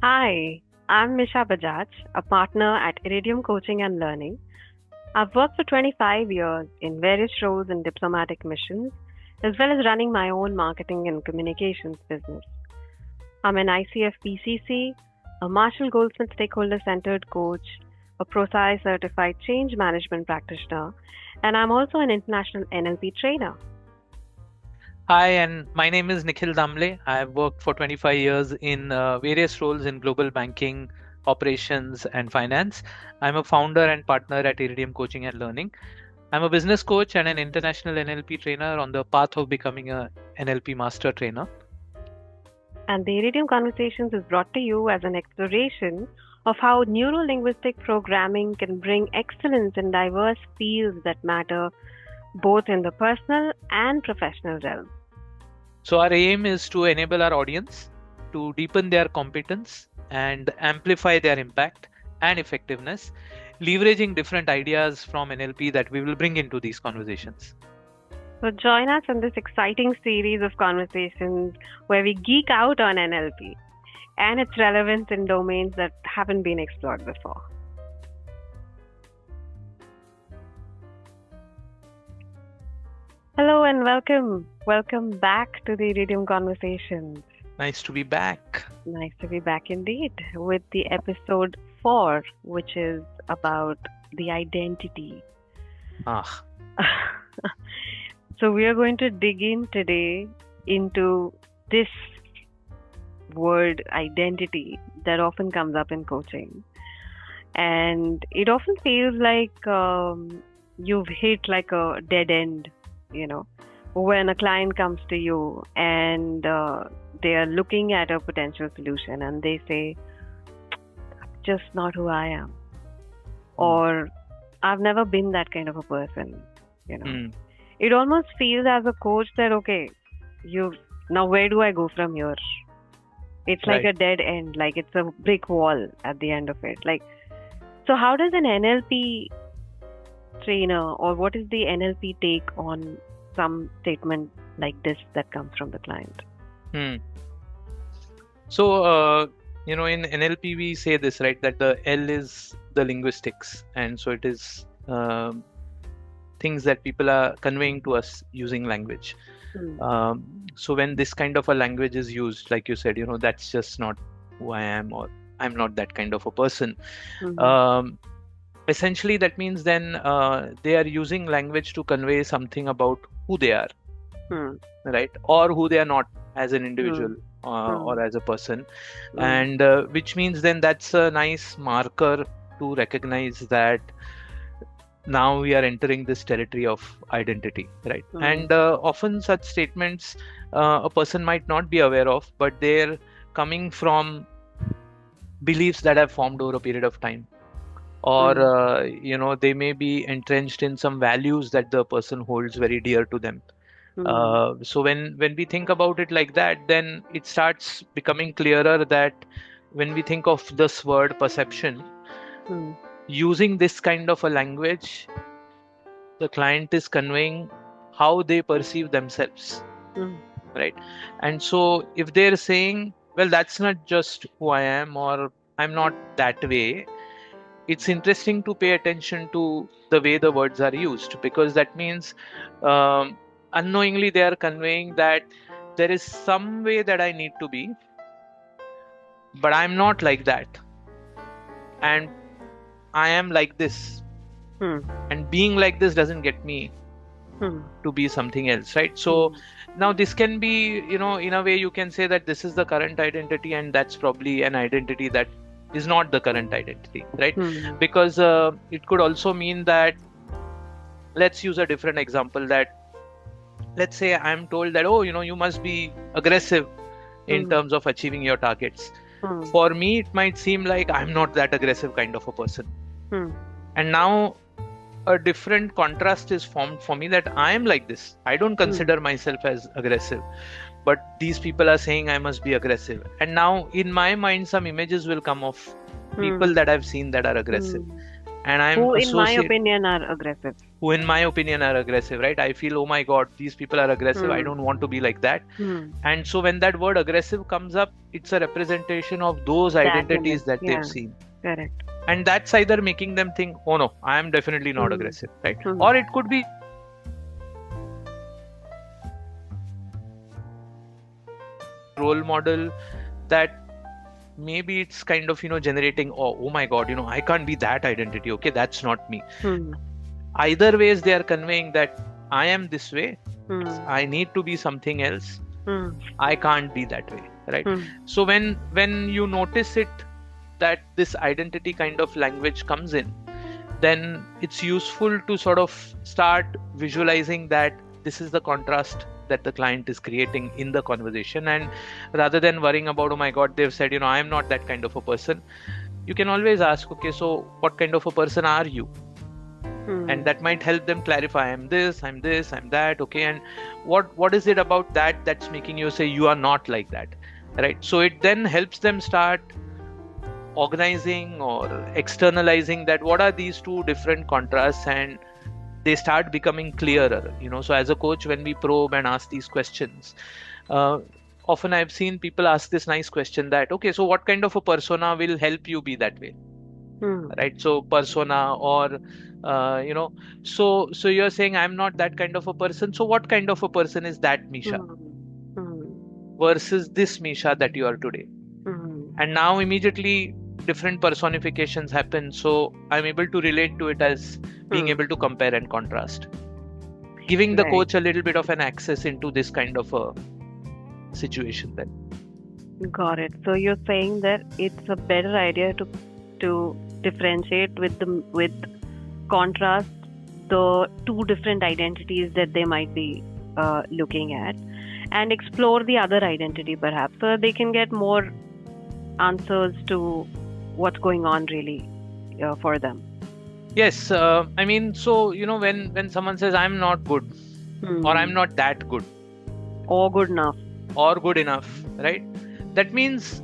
Hi, I'm Misha Bajaj, a partner at Iridium Coaching and Learning. I've worked for 25 years in various roles in diplomatic missions, as well as running my own marketing and communications business. I'm an ICF PCC, a Marshall Goldsmith Stakeholder Centered Coach, a ProSci certified change management practitioner, and I'm also an international NLP trainer. Hi, and my name is Nikhil Damle. I've worked for 25 years in various roles in global banking, operations, and finance. I'm a founder and partner at Iridium Coaching and Learning. I'm a business coach and an international NLP trainer on the path of becoming a NLP master trainer. And the Iridium Conversations is brought to you as an exploration of how neuro-linguistic programming can bring excellence in diverse fields that matter both in the personal and professional realm. So our aim is to enable our audience to deepen their competence and amplify their impact and effectiveness, leveraging different ideas from NLP that we will bring into these conversations. So join us in this exciting series of conversations where we geek out on NLP and its relevance in domains that haven't been explored before. Hello and welcome. Welcome back to the Iridium Conversations. Nice to be back. Nice to be back indeed with the episode 4, which is about the identity. So we are going to dig in today into this word identity that often comes up in coaching. And it often feels like you've hit like a dead end, when a client comes to you and they are looking at a potential solution and they say, just not who I am. Or I've never been that kind of a person, It almost feels as a coach that, okay, now where do I go from here? It's like a dead end, like it's a brick wall at the end of it. So how does an NLP trainer, or what is the NLP take on some statement like this that comes from the client? So, in NLP, we say this, right, that the L is the linguistics. And so it is things that people are conveying to us using language. So when this kind of a language is used, like you said, that's just not who I am, or I'm not that kind of a person. Essentially, that means then they are using language to convey something about who they are, right? Or who they are not as an individual or as a person. And which means then that's a nice marker to recognize that now we are entering this territory of identity, right? And often such statements a person might not be aware of, but they're coming from beliefs that have formed over a period of time. Or, they may be entrenched in some values that the person holds very dear to them. So when we think about it like that, then it starts becoming clearer that when we think of this word perception, using this kind of a language, the client is conveying how they perceive themselves, right? And so if they're saying, well, that's not just who I am, or I'm not that way, it's interesting to pay attention to the way the words are used, because that means unknowingly they are conveying that there is some way that I need to be, but I'm not like that. And I am like this. And being like this doesn't get me to be something else, right? So now this can be, in a way you can say that this is the current identity, and that's probably an identity that is not the current identity, right? Because it could also mean that, let's use a different example, that let's say I'm told that, you must be aggressive in terms of achieving your targets. For me, it might seem like I'm not that aggressive kind of a person. And now a different contrast is formed for me, that I am like this. I don't consider myself as aggressive, but these people are saying I must be aggressive. And now in my mind, some images will come of people that I've seen that are aggressive. and I'm who in my opinion are aggressive. Who in my opinion are aggressive, right? I feel, oh my God, these people are aggressive. I don't want to be like that. And so when that word aggressive comes up, it's a representation of those identities that they've seen. Correct. And that's either making them think, oh no, I am definitely not aggressive, right? Or it could be role model that maybe it's kind of, generating, oh my God, I can't be that identity. Okay, that's not me. Either ways, they are conveying that I am this way. I need to be something else. I can't be that way, right? So when you notice it, that this identity kind of language comes in, then it's useful to sort of start visualizing that this is the contrast that the client is creating in the conversation. And rather than worrying about, oh my God, they've said, I am not that kind of a person, you can always ask, okay, so what kind of a person are you? And that might help them clarify, I'm this, I'm that, okay, and what is it about that that's making you say you are not like that, right? So it then helps them start organizing or externalizing that what are these two different contrasts, and they start becoming clearer. So as a coach, when we probe and ask these questions, often I've seen people ask this nice question that, okay, so what kind of a persona will help you be that way? Right? So persona, or so you're saying I'm not that kind of a person, so what kind of a person is that Misha versus this Misha that you are today? And now immediately different personifications happen, so I'm able to relate to it as being able to compare and contrast, giving the coach a little bit of an access into this kind of a situation then. Got it. So you're saying that it's a better idea to differentiate with contrast the two different identities that they might be looking at, and explore the other identity perhaps, so they can get more answers to what's going on really for them. Yes, so when someone says I'm not good, or I'm not that good, or good enough, right? That means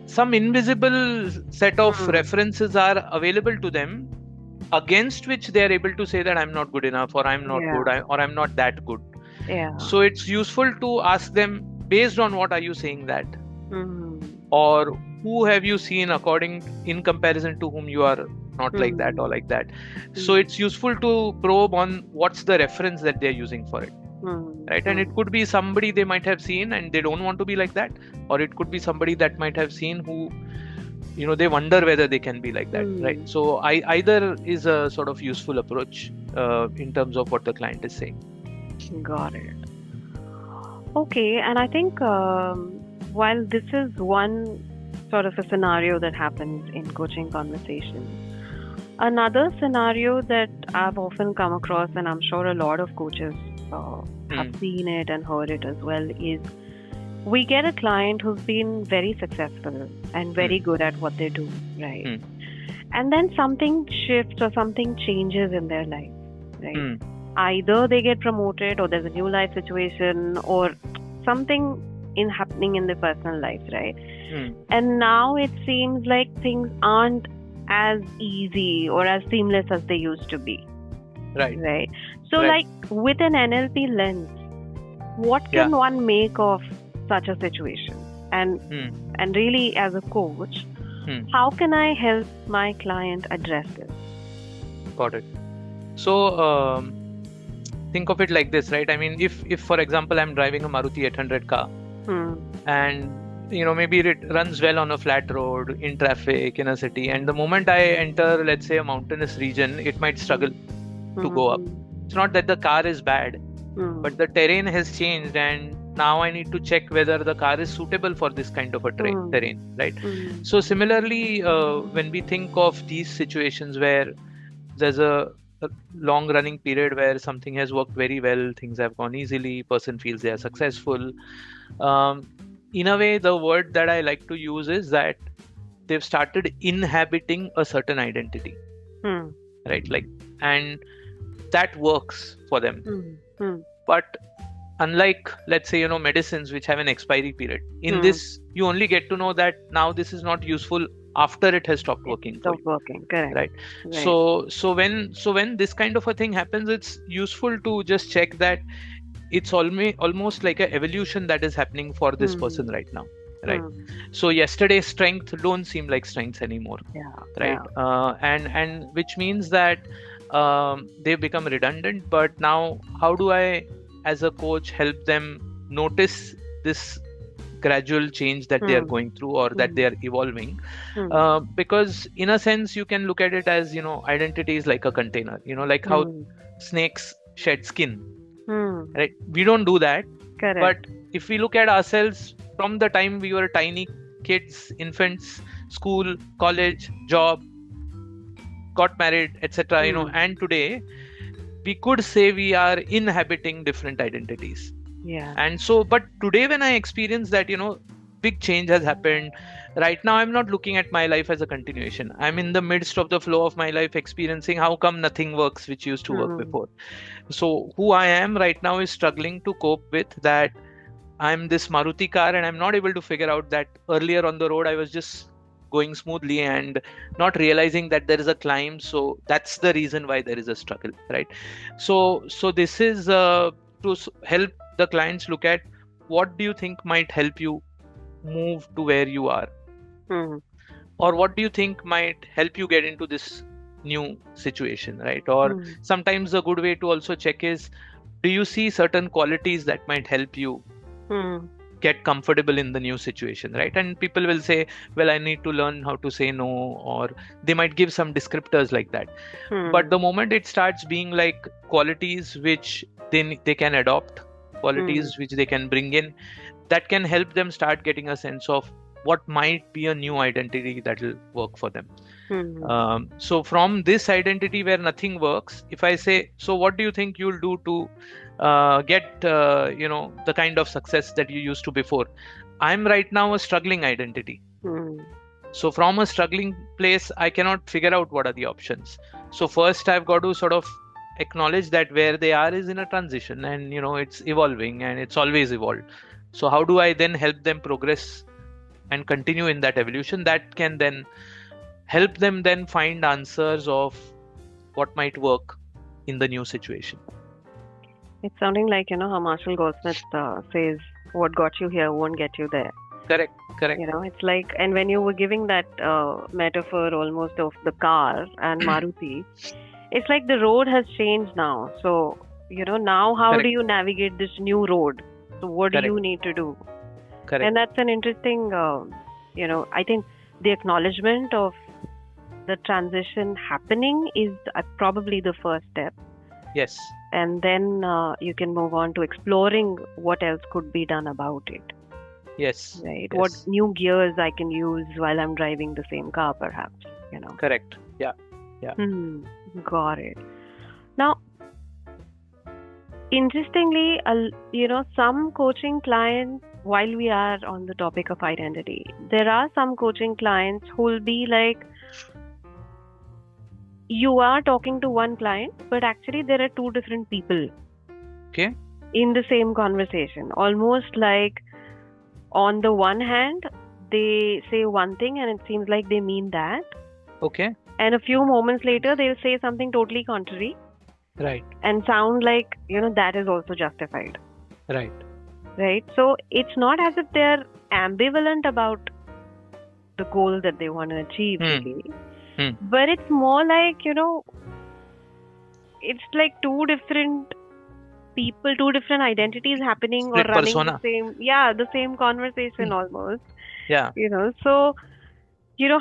some invisible set of references are available to them against which they are able to say that I'm not good enough, or I'm not good, or I'm not that good. So it's useful to ask them, based on what are you saying that, or who have you seen in comparison to whom you are not like that or like that. So it's useful to probe on what's the reference that they're using for it, right? And it could be somebody they might have seen and they don't want to be like that, or it could be somebody that might have seen who they wonder whether they can be like that, right? So either is a sort of useful approach in terms of what the client is saying. Got it. Okay, and I think while this is one sort of a scenario that happens in coaching conversations, another scenario that I've often come across, and I'm sure a lot of coaches have seen it and heard it as well, is we get a client who's been very successful and very good at what they do, right? And then something shifts or something changes in their life, right? Either they get promoted, or there's a new life situation, or something happening in their personal life, right? And now it seems like things aren't as easy or as seamless as they used to be, right? So like with an NLP lens, what can one make of such a situation? And really, as a coach, how can I help my client address this? Got it. So think of it like this, right? I mean, if for example I'm driving a Maruti 800 car, and maybe it runs well on a flat road in traffic in a city, and the moment I enter, let's say, a mountainous region, it might struggle to go up. It's not that the car is bad, but the terrain has changed, and now I need to check whether the car is suitable for this kind of a terrain, right? So similarly, when we think of these situations where there's a long running period where something has worked very well, things have gone easily, person feels they are successful, in a way, the word that I like to use is that they've started inhabiting a certain identity, right? Like, and that works for them. But unlike, let's say, medicines which have an expiry period, in this, you only get to know that now this is not useful after it has stopped working for you. Working, correct. Right. So when this kind of a thing happens, it's useful to just check that it's almost like an evolution that is happening for this person right now. Right. So yesterday's strength don't seem like strengths anymore. Right. And which means that they've become redundant. But now, how do I, as a coach, help them notice this gradual change that they are going through, or that they are evolving? Because in a sense, you can look at it as, identity is like a container. Like how snakes shed skin. Right? We don't do that. Correct. But if we look at ourselves from the time we were tiny kids, infants, school, college, job, got married, etc., and today, we could say we are inhabiting different identities. Yeah. And so, but today when I experience that, big change has happened. Right now, I'm not looking at my life as a continuation. I'm in the midst of the flow of my life, experiencing how come nothing works, which used to work before. So who I am right now is struggling to cope with that. I'm this Maruti car, and I'm not able to figure out that earlier on the road, I was just going smoothly and not realizing that there is a climb. So that's the reason why there is a struggle, right? So this is to help the clients look at what do you think might help you move to where you are, or what do you think might help you get into this new situation, right? Or sometimes a good way to also check is, do you see certain qualities that might help you get comfortable in the new situation, right? And people will say, well, I need to learn how to say no, or they might give some descriptors like that. But the moment it starts being like qualities which they can adopt, qualities which they can bring in, that can help them start getting a sense of what might be a new identity that will work for them. So from this identity where nothing works, if I say, so what do you think you'll do to get the kind of success that you used to before? I'm right now a struggling identity. So from a struggling place, I cannot figure out what are the options. So first I've got to sort of acknowledge that where they are is in a transition, and it's evolving, and it's always evolved. So how do I then help them progress and continue in that evolution? That can then help them then find answers of what might work in the new situation. It's sounding like, how Marshall Goldsmith says, what got you here won't get you there. Correct. It's like, and when you were giving that metaphor almost of the car and Maruti, it's like the road has changed now. So, now how do you navigate this new road? So what do you need to do? Correct. And that's an interesting, I think the acknowledgement of the transition happening is probably the first step. Yes. And then you can move on to exploring what else could be done about it. Yes. Right. Yes. What new gears I can use while I'm driving the same car, perhaps. Correct. Yeah. Got it. Now, interestingly, some coaching clients, while we are on the topic of identity, there are some coaching clients who will be like, you are talking to one client, but actually there are two different people. Okay. In the same conversation. Almost like, on the one hand, they say one thing and it seems like they mean that. Okay. And a few moments later, they'll say something totally contrary. Right. And sound like, that is also justified. Right. Right. So it's not as if they're ambivalent about the goal that they want to achieve. Really. But it's more like, it's like two different people, two different identities happening or running persona. The same conversation almost. Yeah. So,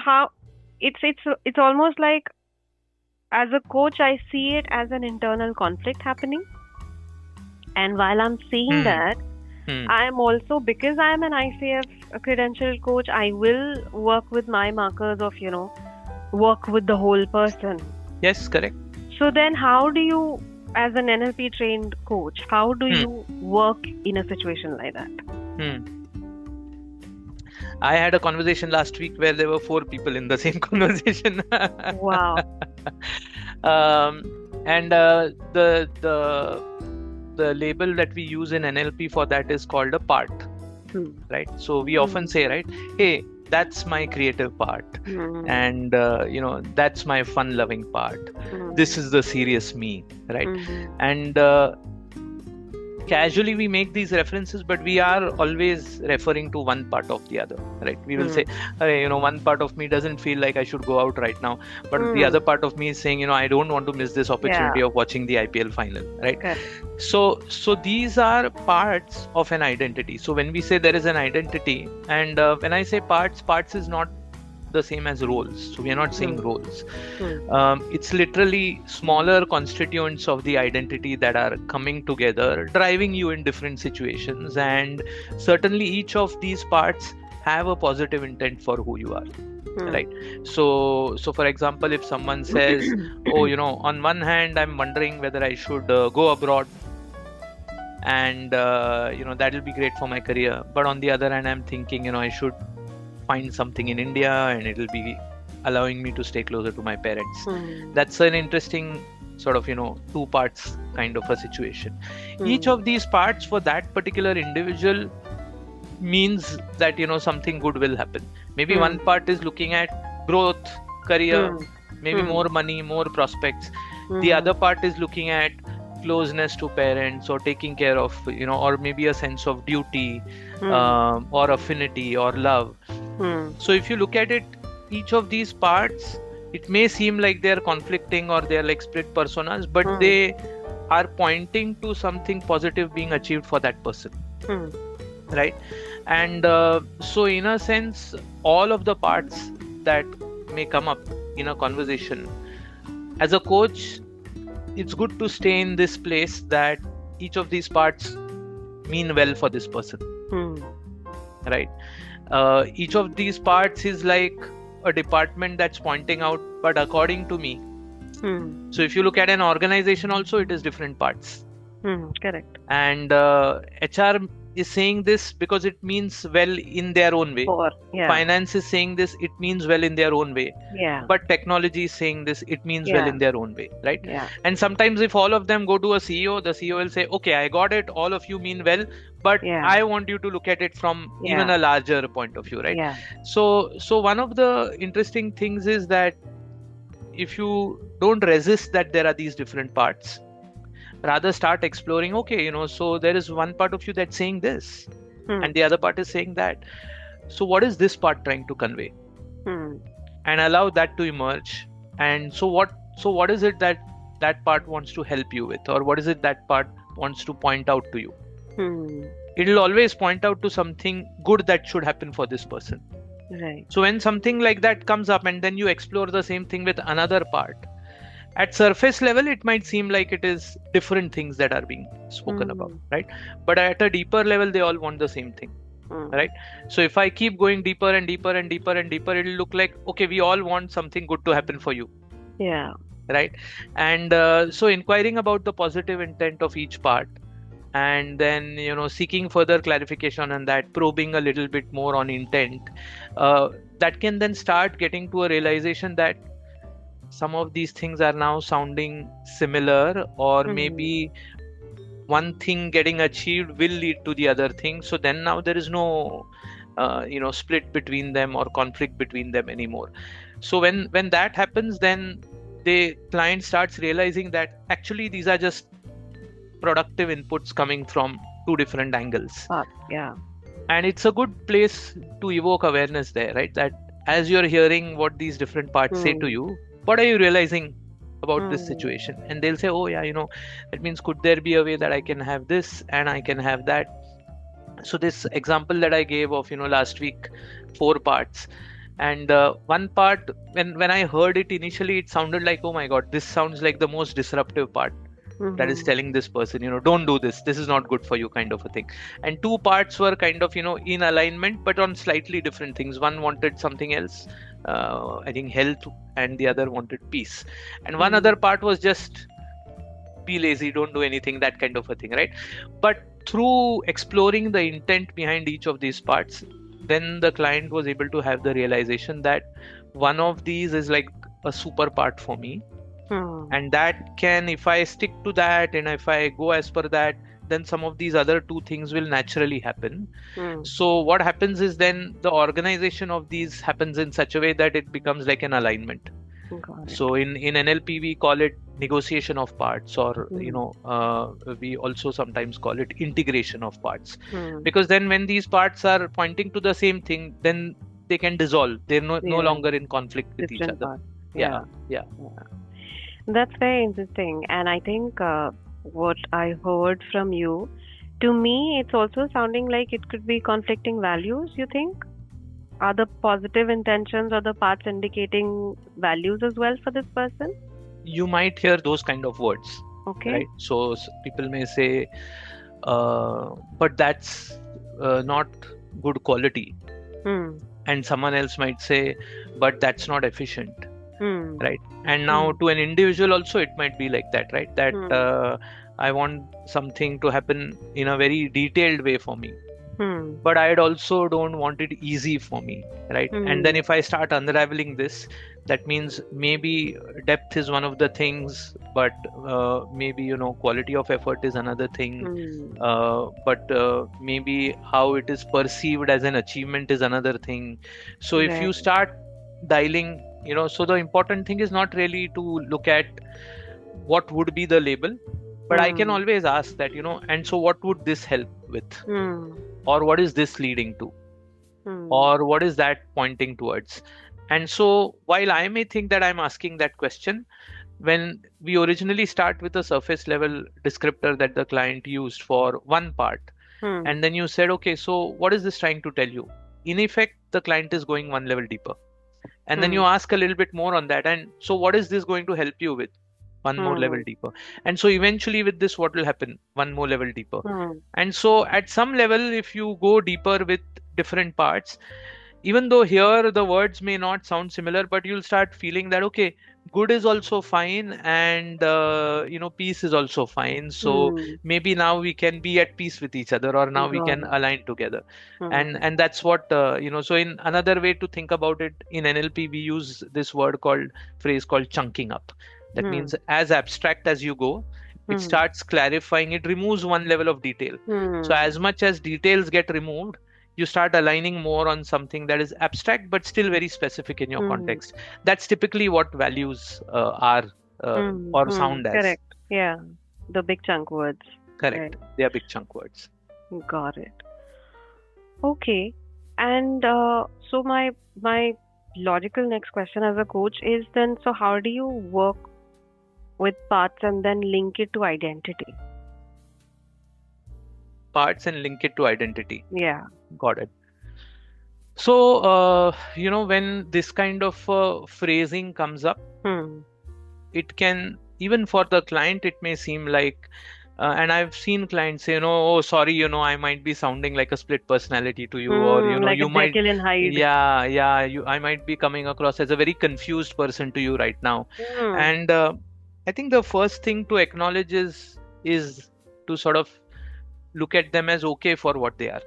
how it's almost like, as a coach, I see it as an internal conflict happening. And while I'm seeing that, I'm also, because I'm an ICF credentialed coach, I will work with my markers of, work with the whole person. Yes, correct. So then how do you, as an NLP trained coach, how do you work in a situation like that? I had a conversation last week where there were 4 people in the same conversation. Wow. And the label that we use in NLP for that is called a part. Right? So we often say, right, hey, that's my creative part, and that's my fun loving part. This is the serious me, right? And casually we make these references, but we are always referring to one part of the other, right? We will say, one part of me doesn't feel like I should go out right now, but the other part of me is saying, I don't want to miss this opportunity of watching the IPL final, right? So these are parts of an identity. So when we say there is an identity, and when I say parts is not the same as roles. So we are not saying roles. It's literally smaller constituents of the identity that are coming together, driving you in different situations. And certainly each of these parts have a positive intent for who you are. Right. So for example, if someone says, on one hand, I'm wondering whether I should go abroad, and that will be great for my career. But on the other hand, I'm thinking, I should find something in India, and it'll be allowing me to stay closer to my parents. That's an interesting sort of, two parts kind of a situation. Each of these parts for that particular individual means that, something good will happen. Maybe one part is looking at growth, career, maybe more money, more prospects. The other part is looking at closeness to parents, or taking care of, or maybe a sense of duty, or affinity or love. So if you look at it, each of these parts, it may seem like they're conflicting or they're like split personas, but they are pointing to something positive being achieved for that person. Right? And so in a sense, all of the parts that may come up in a conversation, as a coach, it's good to stay in this place that each of these parts mean well for this person. Right? Each of these parts is like a department that's pointing out, but according to me. So if you look at an organization also, it is different parts. Correct. And HR is saying this because it means well in their own way. Finance is saying this, it means well in their own way. But technology is saying this, it means well in their own way, right? And sometimes if all of them go to a CEO, the CEO will say, okay, I got it, all of you mean well, but I want you to look at it from even a larger point of view, right? So one of the interesting things is that if you don't resist that there are these different parts, rather start exploring, okay, so there is one part of you that's saying this, and the other part is saying that. So what is this part trying to convey? And allow that to emerge. And so what is it that that part wants to help you with, or what is it that part wants to point out to you? It'll always point out to something good that should happen for this person. Right. So when something like that comes up, and then you explore the same thing with another part, at surface level, it might seem like it is different things that are being spoken about, right? But at a deeper level, they all want the same thing, right? So if I keep going deeper and deeper and deeper and deeper, it'll look like, okay, we all want something good to happen for you. Yeah. Right. And so inquiring about the positive intent of each part, and then, seeking further clarification on that, probing a little bit more on intent, that can then start getting to a realization that some of these things are now sounding similar, or maybe one thing getting achieved will lead to the other thing. So then now there is no, split between them or conflict between them anymore. So when that happens, then the client starts realizing that actually these are just productive inputs coming from two different angles. And it's a good place to evoke awareness there, right? That as you're hearing what these different parts say to you, what are you realizing about this situation? And they'll say, oh yeah, that means could there be a way that I can have this and I can have that? So this example that I gave of, last week, 4 parts. And one part, when I heard it initially, it sounded like, oh my God, this sounds like the most disruptive part. That is telling this person, don't do this. This is not good for you, kind of a thing. And 2 parts were kind of, in alignment, but on slightly different things. One wanted something else, I think health, and the other wanted peace. And one other part was just be lazy, don't do anything, that kind of a thing, right? But through exploring the intent behind each of these parts, then the client was able to have the realization that one of these is like a super part for me. And that can, if I stick to that and if I go as per that, then some of these other two things will naturally happen. So what happens is then the organization of these happens in such a way that it becomes like an alignment. So in NLP we call it negotiation of parts, or we also sometimes call it integration of parts, because then when these parts are pointing to the same thing, then they can dissolve. They're no longer in conflict with each other. Parts. Yeah. That's very interesting. And I think what I heard from you, to me, it's also sounding like it could be conflicting values, you think? Are the positive intentions or the parts indicating values as well for this person? You might hear those kind of words. Okay. Right? So people may say, but that's not good quality. And someone else might say, but that's not efficient. Right? And now to an individual also, it might be like that, right? That I want something to happen in a very detailed way for me. But I also don't want it easy for me, right? And then if I start unraveling this, that means maybe depth is one of the things, but maybe quality of effort is another thing, but maybe how it is perceived as an achievement is another thing. So if you start dialing, so the important thing is not really to look at what would be the label, but I can always ask that, and so what would this help with? Or what is this leading to? Or what is that pointing towards? And so while I may think that I'm asking that question, when we originally start with a surface level descriptor that the client used for one part, and then you said, okay, so what is this trying to tell you? In effect, the client is going one level deeper. And then you ask a little bit more on that. And so what is this going to help you with? One more level deeper. And so eventually with this, what will happen? One more level deeper. And so at some level, if you go deeper with different parts, even though here the words may not sound similar, but you'll start feeling that, okay, good is also fine, and peace is also fine. So maybe now we can be at peace with each other, or now we can align together. And that's what so in another way to think about it, in NLP we use this phrase called chunking up. That means as abstract as you go, it starts clarifying, it removes one level of detail. So as much as details get removed, you start aligning more on something that is abstract but still very specific in your context. That's typically what values are or sound as. Correct. Yeah. The big chunk words. Correct. Right. They are big chunk words. Got it. Okay. And so my logical next question as a coach is then, so how do you work with parts and then link it to identity? Parts and link it to identity. Yeah. Got it. So, when this kind of phrasing comes up, it can, even for the client, it may seem like, and I've seen clients say, oh, sorry, I might be sounding like a split personality to you, or, like you might, Jekyll and Hyde. Yeah, I might be coming across as a very confused person to you right now. And I think the first thing to acknowledge is to sort of look at them as okay for what they are.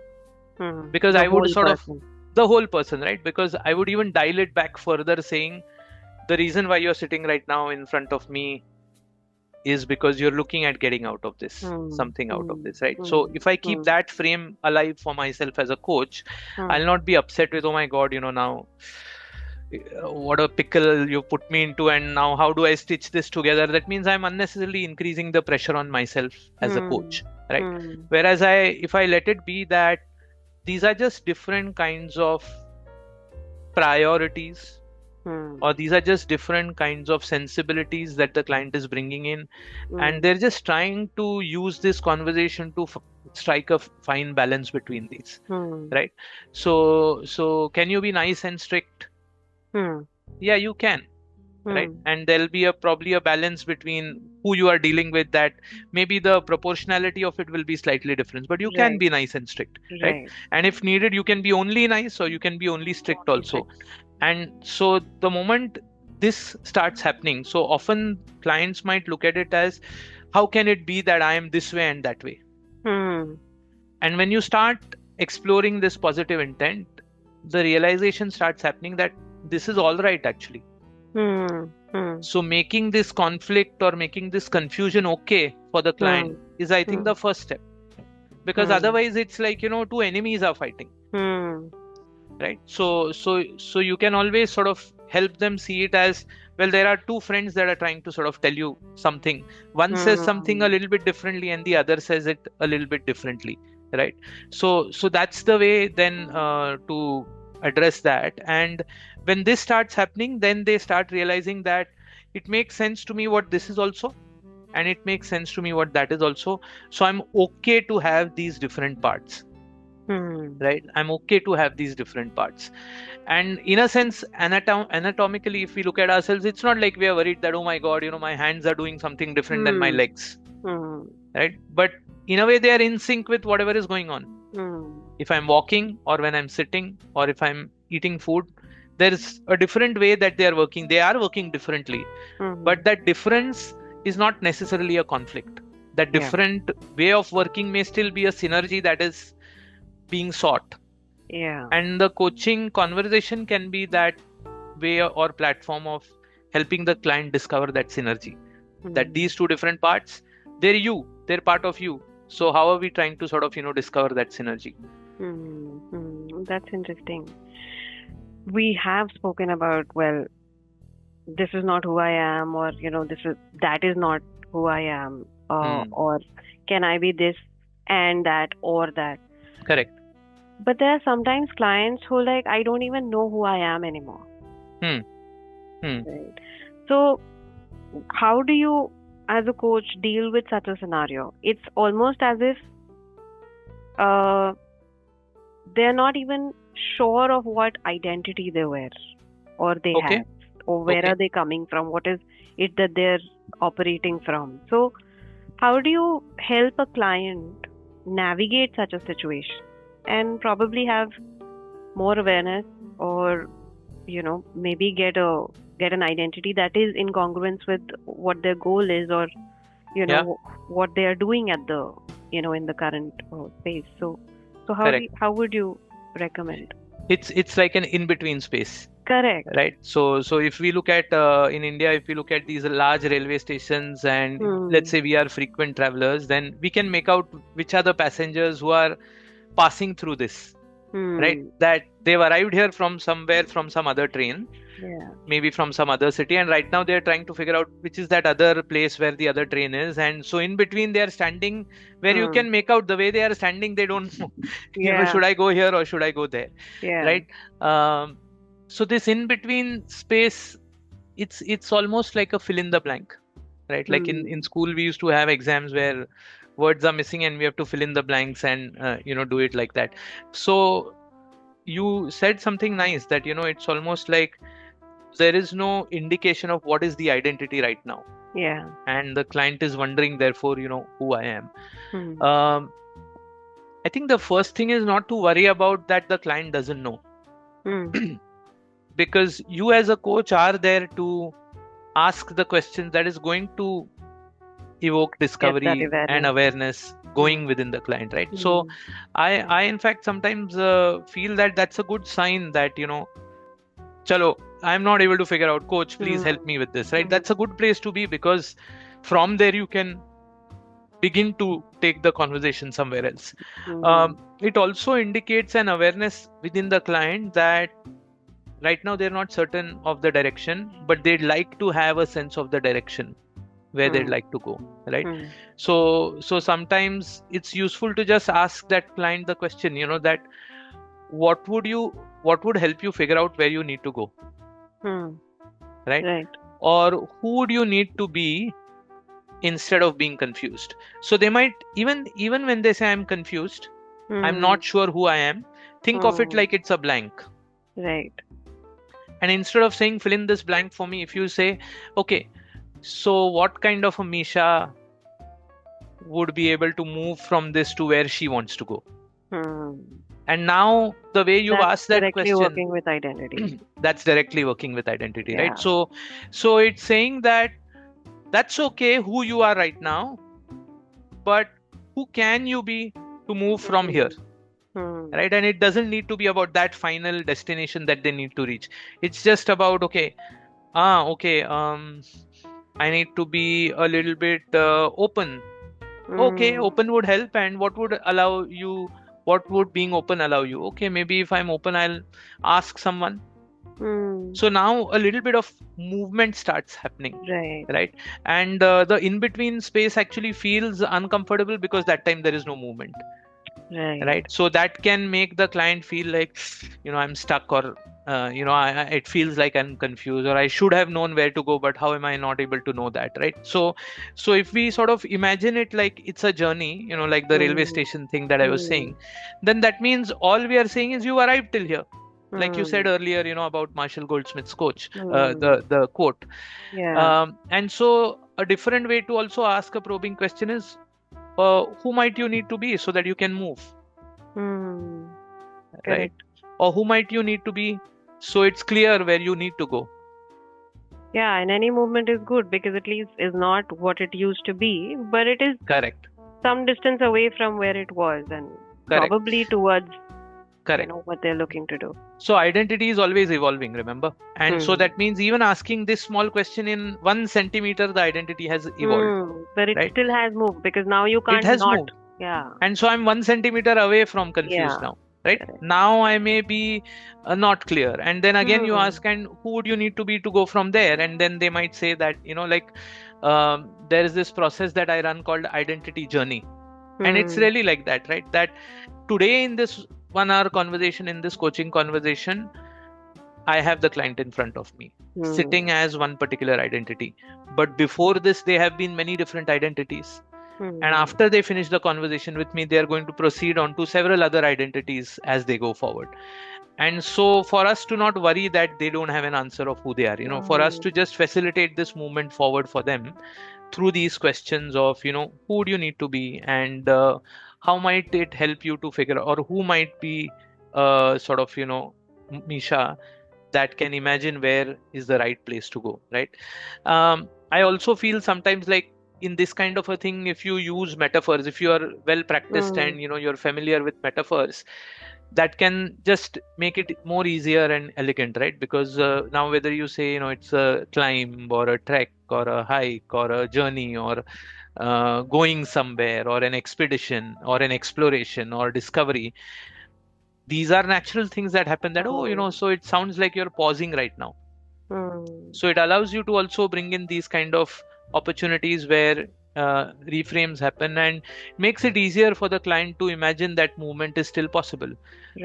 Because I would sort of, the whole person, right? Because I would even dial it back further, saying the reason why you're sitting right now in front of me is because you're looking at getting out of this, something out of this, right? So if I keep that frame alive for myself as a coach, I'll not be upset with, oh my God, now what a pickle you put me into, and now how do I stitch this together? That means I'm unnecessarily increasing the pressure on myself as a coach, right? Whereas if I let it be that these are just different kinds of priorities, or these are just different kinds of sensibilities that the client is bringing in, and they're just trying to use this conversation to strike a fine balance between these, right? So can you be nice and strict? Yeah, you can, right? And there'll be probably a balance between who you are dealing with, that maybe the proportionality of it will be slightly different, but you can be nice and strict, right? And if needed, you can be only nice, or you can be only strict also. And so the moment this starts happening, so often clients might look at it as, how can it be that I am this way and that way? And when you start exploring this positive intent, the realization starts happening that this is all right, actually. So making this conflict or making this confusion okay for the client is, I think, the first step. because otherwise it's like, two enemies are fighting. Right? So you can always sort of help them see it as, well, there are two friends that are trying to sort of tell you something. One says something a little bit differently and the other says it a little bit differently, right? So that's the way then to address that. And when this starts happening, then they start realizing that it makes sense to me what this is also, and it makes sense to me what that is also. So I'm okay to have these different parts. Right? I'm okay to have these different parts. And in a sense, anatomically, if we look at ourselves, it's not like we are worried that, oh my God, my hands are doing something different than my legs. Right? But in a way, they are in sync with whatever is going on. If I'm walking, or when I'm sitting, or if I'm eating food, there's a different way that they are working. They are working differently. But that difference is not necessarily a conflict. That different way of working may still be a synergy that is being sought. And the coaching conversation can be that way or platform of helping the client discover that synergy. That these two different parts, they're part of you. So how are we trying to sort of, discover that synergy? That's interesting. We have spoken about, well, this is not who I am, or, that is not who I am, or can I be this and that or that? Correct. But there are sometimes clients who like, I don't even know who I am anymore. Right. So how do you, as a coach, deal with such a scenario? It's almost as if they're not even sure of what identity they wear or they have, or where are they coming from, what is it that they're operating from. So how do you help a client navigate such a situation and probably have more awareness, or maybe get an identity that is in congruence with what their goal is, or what they are doing at the in the current space. So how would you recommend? It's like an in-between space. Correct. Right. So if we look at in India, if we look at these large railway stations, and let's say we are frequent travelers, then we can make out which are the passengers who are passing through this. Right? That they've arrived here from somewhere, from some other train, maybe from some other city, and right now they're trying to figure out which is that other place where the other train is. And so in between they are standing, where you can make out the way they are standing, they don't know, should I go here or should I go there? Right? So this in between space, it's almost like a fill in the blank, right? Like in school we used to have exams where words are missing and we have to fill in the blanks and do it like that. So you said something nice, that it's almost like there is no indication of what is the identity right now, and the client is wondering, therefore, who I am. I think the first thing is not to worry about that the client doesn't know. Because you as a coach are there to ask the questions that is going to evoke discovery and awareness going within the client, right? So I in fact sometimes feel that that's a good sign that, chalo, I'm not able to figure out, coach, please help me with this, right? That's a good place to be, because from there you can begin to take the conversation somewhere else. It also indicates an awareness within the client that right now they're not certain of the direction, but they'd like to have a sense of the direction where they'd like to go, right? So sometimes it's useful to just ask that client the question, that what would help you figure out where you need to go, right? Or who would you need to be instead of being confused? So they might, even when they say I'm confused, I'm not sure who I am, think of it like it's a blank, right? And instead of saying fill in this blank for me, if you say, okay, so what kind of a Misha would be able to move from this to where she wants to go? And now the way you've asked that question, working with identity. That's directly working with identity, right? So it's saying that that's okay who you are right now, but who can you be to move from here? Right? And it doesn't need to be about that final destination that they need to reach. It's just about, I need to be a little bit open Okay, open would help. And what would allow you? What would being open allow you? Okay, maybe if I'm open, I'll ask someone. So now a little bit of movement starts happening, right? And the in-between space actually feels uncomfortable because that time there is no movement, right? So that can make the client feel like, I'm stuck, or it feels like I'm confused, or I should have known where to go, but how am I not able to know that, right? So if we sort of imagine it like it's a journey, like the railway station thing that I was saying, then that means all we are saying is you arrived till here. Like you said earlier, about Marshall Goldsmith's coach, the quote. And so a different way to also ask a probing question is, who might you need to be so that you can move, right? Or who might you need to be so it's clear where you need to go. Yeah, and any movement is good because at least is not what it used to be, but it is correct some distance away from where it was, and probably towards what they're looking to do. So identity is always evolving, remember? And so that means even asking this small question in 1 centimeter, the identity has evolved. But it still has moved because now you can't. It has not moved. And so I'm 1 centimeter away from confused now, right? Now I may be not clear. And then again you ask, and who would you need to be to go from there? And then they might say that, there is this process that I run called identity journey. And it's really like that, right? That today in this 1 hour conversation, in this coaching conversation, I have the client in front of me, sitting as one particular identity. But before this, they have been many different identities. And after they finish the conversation with me, they are going to proceed on to several other identities as they go forward. And so for us to not worry that they don't have an answer of who they are, for us to just facilitate this movement forward for them through these questions of, who would you need to be, and how might it help you to figure out, or who might be sort of, Misha, that can imagine where is the right place to go, right? I also feel sometimes like in this kind of a thing, if you use metaphors, if you are well practiced and you're familiar with metaphors, that can just make it more easier and elegant, right? Because now whether you say it's a climb or a trek or a hike or a journey or going somewhere or an expedition or an exploration or discovery, these are natural things that happen that so it sounds like you're pausing right now. So it allows you to also bring in these kind of opportunities where reframes happen, and makes it easier for the client to imagine that movement is still possible.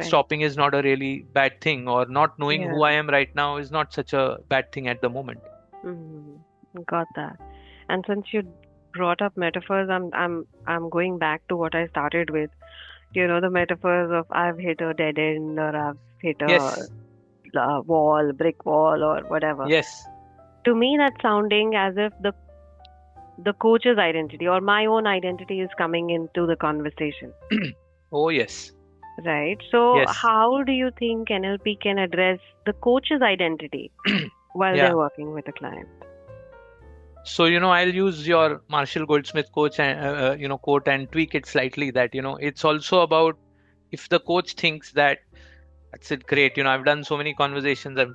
Stopping is not a really bad thing, or not knowing who I am right now is not such a bad thing at the moment. Got that. And since you brought up metaphors, I'm going back to what I started with. The metaphors of I've hit a dead end, or I've hit a wall, brick wall, or whatever. Yes. To me, that's sounding as if the coach's identity or my own identity is coming into the conversation. Oh, yes. Right. So how do you think NLP can address the coach's identity while they're working with a client? So, I'll use your Marshall Goldsmith coach and, quote and tweak it slightly that, it's also about if the coach thinks that that's it, great. I've done so many conversations, I've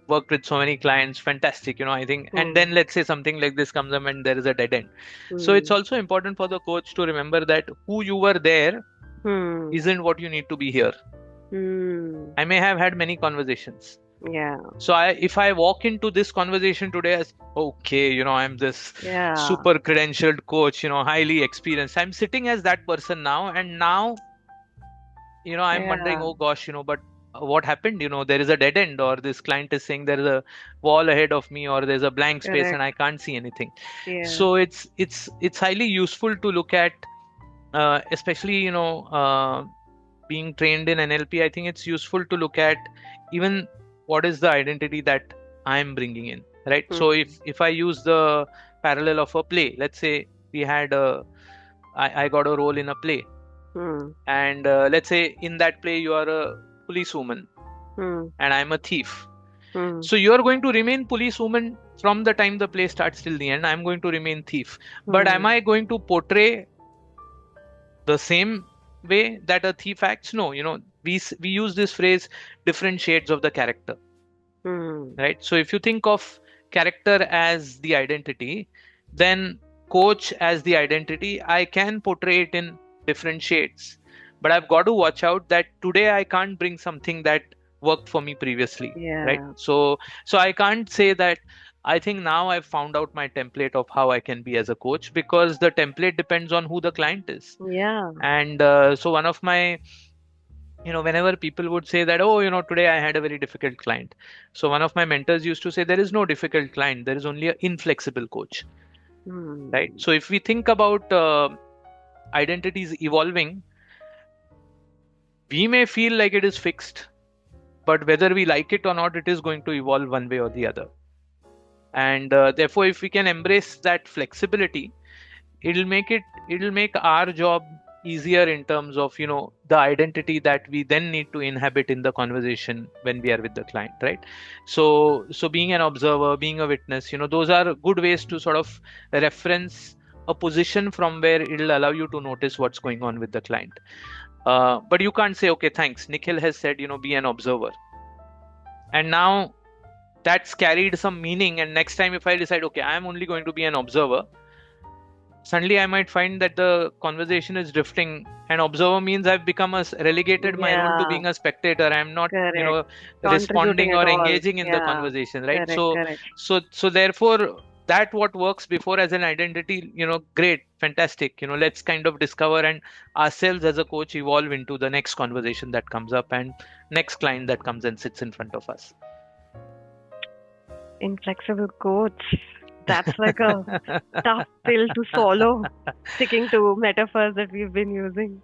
worked with so many clients, fantastic, I think. And then let's say something like this comes up and there is a dead end. So it's also important for the coach to remember that who you were there isn't what you need to be here. I may have had many conversations. Yeah. So if I walk into this conversation today as, okay, I'm this super credentialed coach, highly experienced. I'm sitting as that person now. And now, I'm wondering, oh gosh, but what happened? There is a dead end, or this client is saying there is a wall ahead of me, or there's a blank space and I can't see anything. So it's highly useful to look at, especially, being trained in NLP. I think it's useful to look at even what is the identity that I'm bringing in, right? So if I use the parallel of a play, let's say we had I got a role in a play, and let's say in that play you are a policewoman and I'm a thief. So you are going to remain policewoman from the time the play starts till the end. I'm going to remain thief. But am I going to portray the same way that a thief acts? No, we use this phrase, different shades of the character, right? So if you think of character as the identity, then coach as the identity, I can portray it in different shades. But I've got to watch out that today I can't bring something that worked for me previously, right? Yeah. So I can't say that I think now I've found out my template of how I can be as a coach, because the template depends on who the client is. Yeah. And so one of my, whenever people would say that, oh, today I had a very difficult client. So one of my mentors used to say, there is no difficult client, there is only an inflexible coach, right? Hmm. So if we think about identities evolving, we may feel like it is fixed, but whether we like it or not, it is going to evolve one way or the other. And therefore, if we can embrace that flexibility, it'll make our job easier in terms of the identity that we then need to inhabit in the conversation when we are with the client, right? So being an observer, being a witness, those are good ways to sort of reference a position from where it'll allow you to notice what's going on with the client. But you can't say, okay, thanks, Nikhil has said, be an observer, and now that's carried some meaning, and next time if I decide, okay, I'm only going to be an observer, suddenly I might find that the conversation is drifting, and observer means I've become relegated my role to Yeah. being a spectator. I'm not, Correct. Contributing responding at or all. engaging in the Yeah. conversation, right? Correct. So, Correct. so therefore, that what works before as an identity, great, fantastic. Let's kind of discover and ourselves as a coach evolve into the next conversation that comes up and next client that comes and sits in front of us. Inflexible coach. That's like a tough pill to swallow, sticking to metaphors that we've been using.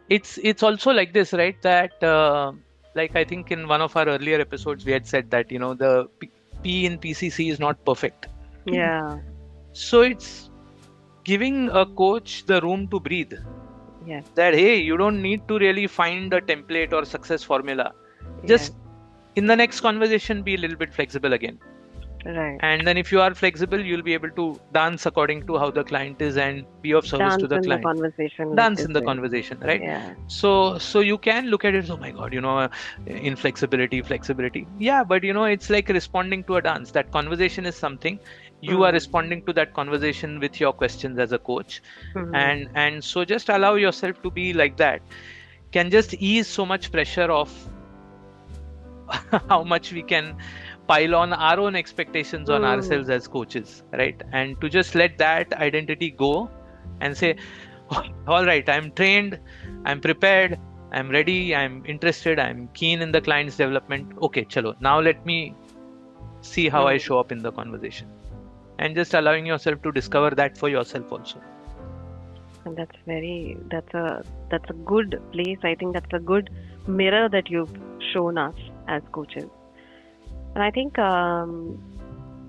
It's also like this, right? That like I think in one of our earlier episodes we had said that the P in PCC is not perfect. Yeah. So it's giving a coach the room to breathe. Yes. That hey, you don't need to really find a template or success formula. Yes. Just in the next conversation, be a little bit flexible again. Right. And then if you are flexible, you'll be able to dance according to how the client is and be of service to the client. Dance in the conversation, right? Yeah. So you can look at it, oh my God, inflexibility, flexibility. Yeah, but it's like responding to a dance. That conversation is something. You are responding to that conversation with your questions as a coach. And so just allow yourself to be like that. Can just ease so much pressure of how much we can pile on our own expectations on ourselves as coaches, right? And to just let that identity go and say, oh, all right, I'm trained, I'm prepared, I'm ready, I'm interested, I'm keen in the client's development. Okay, chalo, now let me see how I show up in the conversation. And just allowing yourself to discover that for yourself also. And that's a good place. I think that's a good mirror that you've shown us as coaches. And I think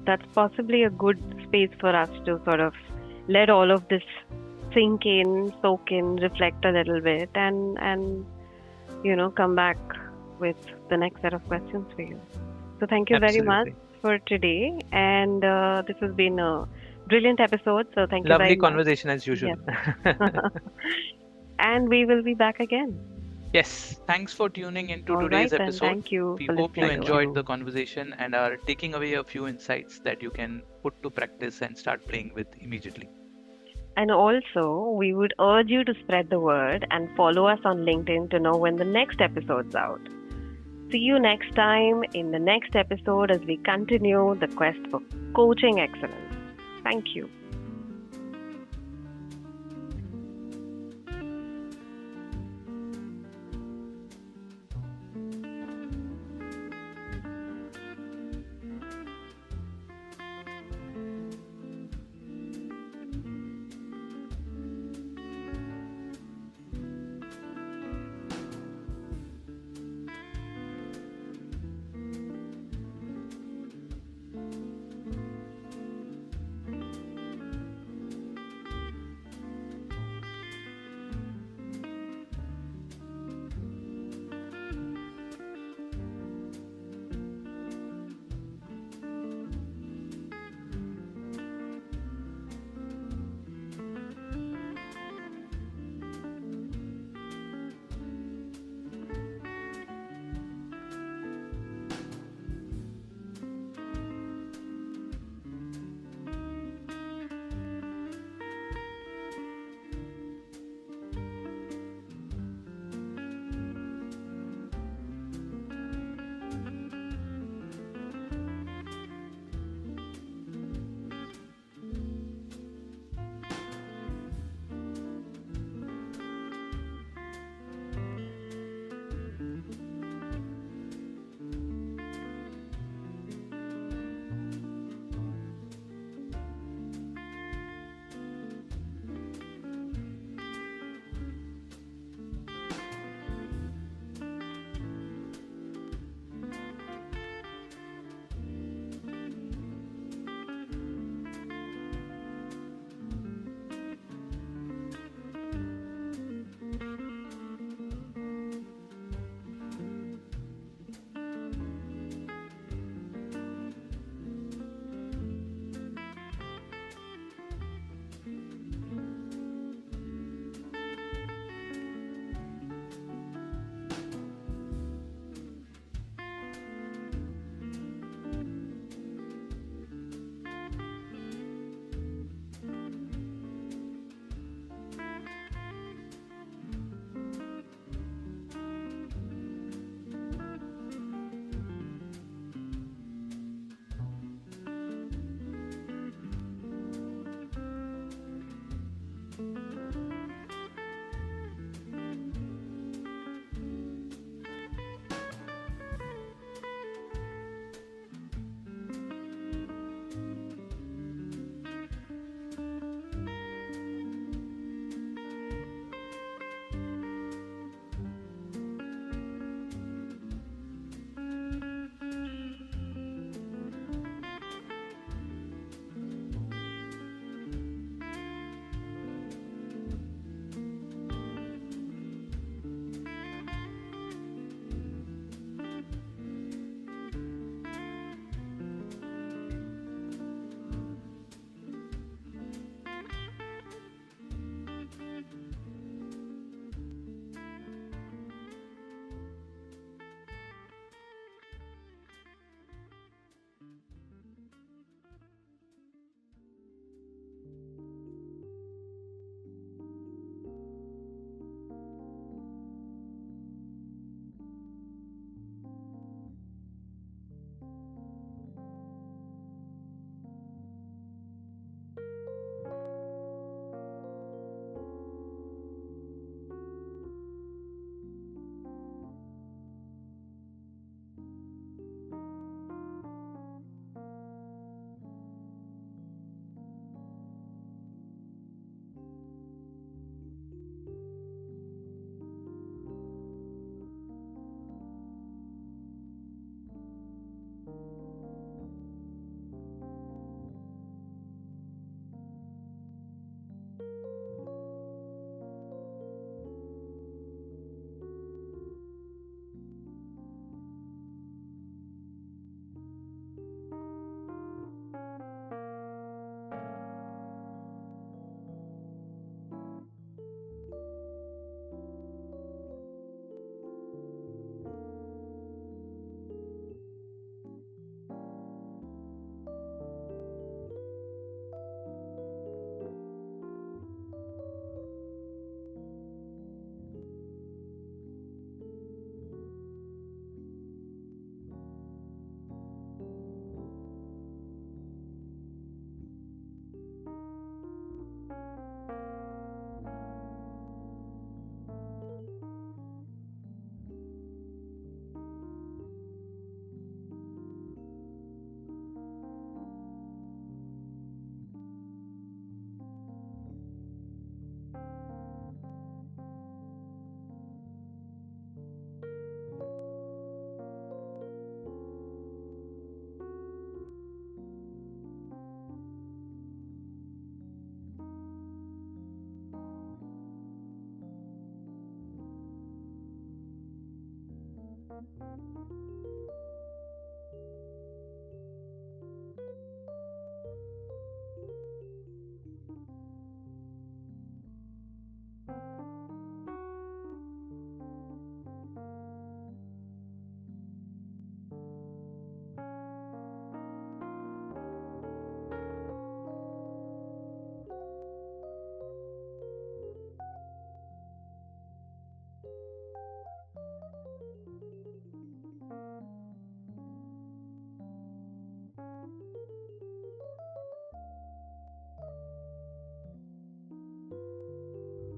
that's possibly a good space for us to sort of let all of this sink in, soak in, reflect a little bit, and come back with the next set of questions for you. So thank you very much for today, and this has been a brilliant episode. So thank you very much. Lovely conversation as usual. Yes. And we will be back again. Yes, thanks for tuning into today's episode. Thank you. We hope you enjoyed the conversation and are taking away a few insights that you can put to practice and start playing with immediately. And also, we would urge you to spread the word and follow us on LinkedIn to know when the next episode's out. See you next time in the next episode as we continue the quest for coaching excellence. Thank you.